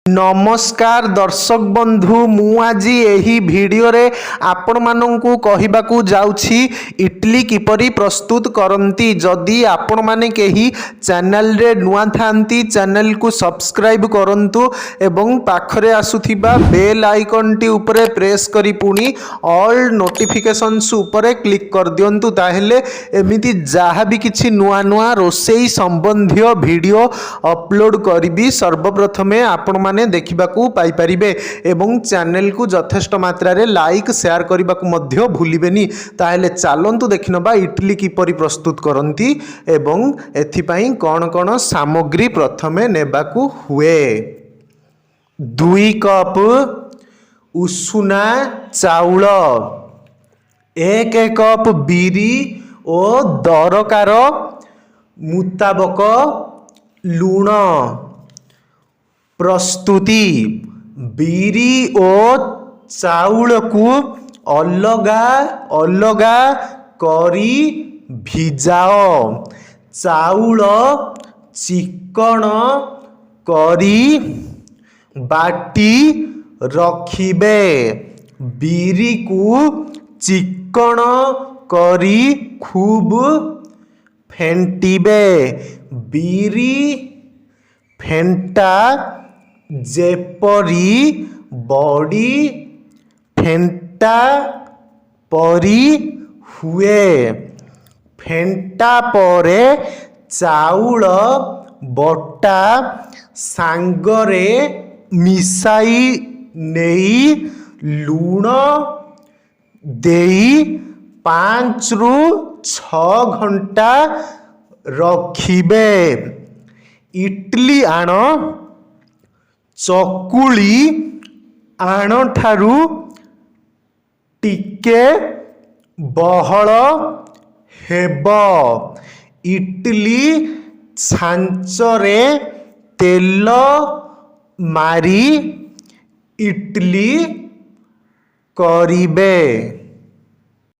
नमस्कार दर्शक बंधु मु आज यही वीडियो रे आपण माननकु कहिबाकू जाउछि इडली किपरि प्रस्तुत करंती। जदि आपण माने केही चैनल रे नुआ थांती चैनल को सब्सक्राइब करंतु एवं पाखरे आसुथिबा बेल आइकन टी उपरे प्रेस करी पुनी ऑल नोटिफिकेशंस उपरे क्लिक कर दियंतु। ताहेले एमिति जहा भी किछि नुआ नुआ रोसेई संबंधी वीडियो अपलोड करिबी सर्वप्रथमे आपण माने देखिबाकू पाई परिबे एवं चैनल को यथेष्ट मात्रा रे लाइक शेयर करबाकू मध्य भूलिबेनी। ताहेले चालंतु देखिनबा इडली किपरि प्रस्तुत करंती एवं एथिपाई कौन कौन सामग्री प्रथमे नेबाकू हुए। 2 कप उषुना चाउल, 1 कप बिरी और दरकार मुताबक लूण। प्रस्तुति बिरी और चाउल को अलगा अलगा करी भिजाओ। चाउल चिकन करी बाटी रखिबे, बिरी को चिकन करी खूब फेंटिबे। बिरी फेंटा जेपरी बॉडी फेंटा परी हुए। फेंटा परे चाउल बटा सांगरे मिसाई नेई लूण देई 5 ରୁ 6 घंटा रखिबे। इडली आण चकुली आण ठारू टिके बहल हेब। इडली छांचरे तेल मारी इडली करिबे।